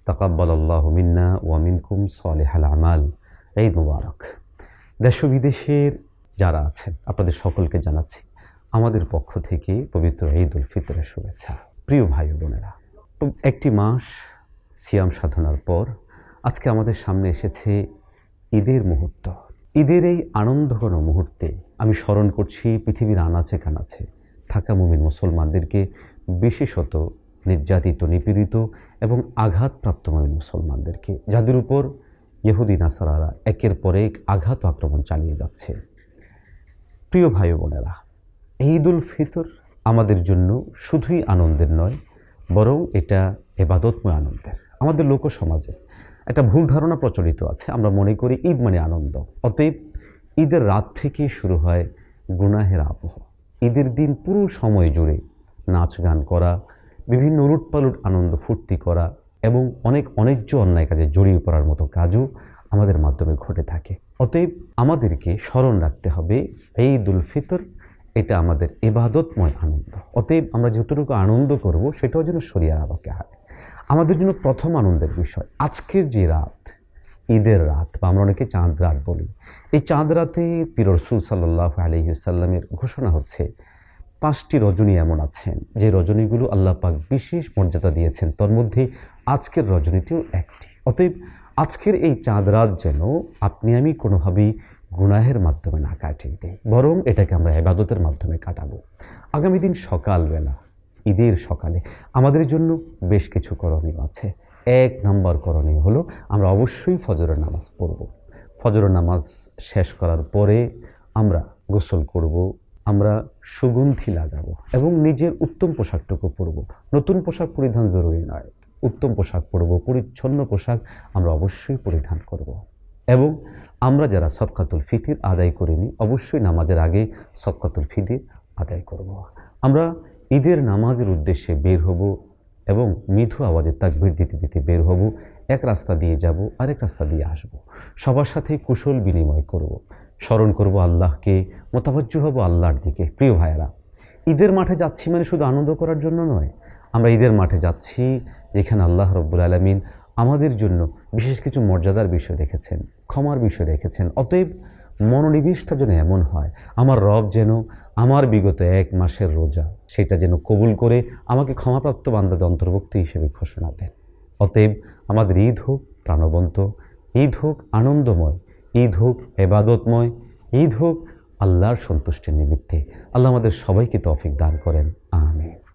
তাকাব্বালাল্লাহু মিন্না ওয়া মিনকুম সালিহাল আমাল। ঈদ মুবারক। দেশ ও বিদেশের যারা আছেন আপনাদের সকলকে জানাচ্ছি আমাদের পক্ষ থেকে পবিত্র ঈদ উল ফিতরের শুভেচ্ছা। প্রিয় ভাই ও বোনেরা, একটি মাস সিয়াম সাধনার পর আজকে আমাদের সামনে এসেছে ঈদের মুহূর্ত। ঈদের এই আনন্দঘন মুহূর্তে আমি স্মরণ করছি পৃথিবীর আনাচে কানাচে থাকা মুমিন মুসলমানদেরকে, বিশেষত নির্যাতিত, নিপীড়িত এবং আঘাতপ্রাপ্ত মুমিন মুসলমানদেরকে, যাদের উপর ইহুদি নাসারারা একের পর এক আঘাত আক্রমণ চালিয়ে যাচ্ছে। প্রিয় ভাই বোনেরা, ঈদ উল ফিতর আমাদের জন্য শুধুই আনন্দের নয়, বরং এটা ইবাদতময় আনন্দের। আমাদের লোক সমাজে একটা ভুল ধারণা প্রচলিত আছে, আমরা মনে করি ঈদ মানে আনন্দ। অতএব ঈদের রাত থেকে শুরু হয় গুনাহের আবহ। ঈদের দিন পুরো সময় জুড়ে নাচ গান করা, বিভিন্ন উলটপালট আনন্দ ফুর্তি করা এবং অনেক অন্যায্য অন্যায় কাজে জড়িয়ে পড়ার মতো কাজও আমাদের মাধ্যমে ঘটে থাকে। অতএব আমাদেরকে স্মরণ রাখতে হবে ঈদ উল ফিতর এটা আমাদের ইবাদতময় আনন্দ। অতএব আমরা যতটুকু আনন্দ করব সেটাও যেন শরিয়ার আলোকে হয়। আমাদের জন্য প্রথম আনন্দের বিষয় আজকের যে রাত, ঈদের রাত বা আমরা অনেকে চাঁদ রাত বলি। এই চাঁদ রাতে পীর রাসূল সাল্লাল্লাহু আলাইহি ওয়াসাল্লামের ঘোষণা হচ্ছে 5টি রজনী এমন আছেন যে রজনীগুলো আল্লাহ পাক বিশেষ মর্যাদা দিয়েছেন, তার মধ্যে আজকের রজনীটিও একটি। অতএব আজকের এই চাঁদ রাত যেন আপনি আমি কোনোভাবেই গুনাহের মাধ্যমে না কাটিয়ে দিই, বরং এটাকে আমরা ইবাদতের মাধ্যমে কাটাবো। আগামী দিন সকালবেলা, ঈদের সকালে আমাদের জন্য বেশ কিছু করণীয় আছে। 1 নম্বর করণীয় হলো আমরা অবশ্যই ফজরের নামাজ পড়ব। ফজরের নামাজ শেষ করার পরে আমরা গোসল করব, আমরা সুগন্ধি লাগাবো এবং নিজের উত্তম পোশাকটুকু পরব। নতুন পোশাক পরিধান জরুরি নয়, উত্তম পোশাক পরব, পরিচ্ছন্ন পোশাক আমরা অবশ্যই পরিধান করব। এবং আমরা যারা সদকাতুল ফিতর আদায় করিনি, অবশ্যই নামাজের আগে সদকাতুল ফিতর আদায় করব। আমরা ঈদের নামাজের উদ্দেশ্যে বের হব এবং মৃদু আওয়াজে তাকবীর দিতে দিতে বের হব। এক রাস্তা দিয়ে যাব, আরেক রাস্তা দিয়ে আসব। সবার সাথে কুশল বিনিময় করব, স্মরণ করব আল্লাহকে, মোতাবজ্জহ হব আল্লাহর দিকে। প্রিয় ভাইয়েরা, ঈদের মাঠে যাচ্ছি মানে শুধু আনন্দ করার জন্য নয়, আমরা ঈদের মাঠে যাচ্ছি যেখানে আল্লাহ রাব্বুল আলামিন আমাদের জন্য বিশেষ কিছু মর্যাদার বিষয় রেখেছেন, ক্ষমার বিষয় রেখেছেন। অতএব মনোনিবেশটা যেন এমন হয়, আমার রব যেন আমার বিগত 1 মাসের রোজা সেটা যেন কবুল করে আমাকে ক্ষমাপ্রাপ্ত বান্দাদের অন্তর্ভুক্ত হিসেবে ঘোষণা দেন। অতএব আমাদের ঈদ হোক প্রাণবন্ত, ঈদ হোক আনন্দময়, ঈদ হোক ইবাদতময়, ঈদ হোক আল্লাহর সন্তুষ্টির নিমিত্তে। আল্লাহ আমাদের সবাইকে তৌফিক দান করেন।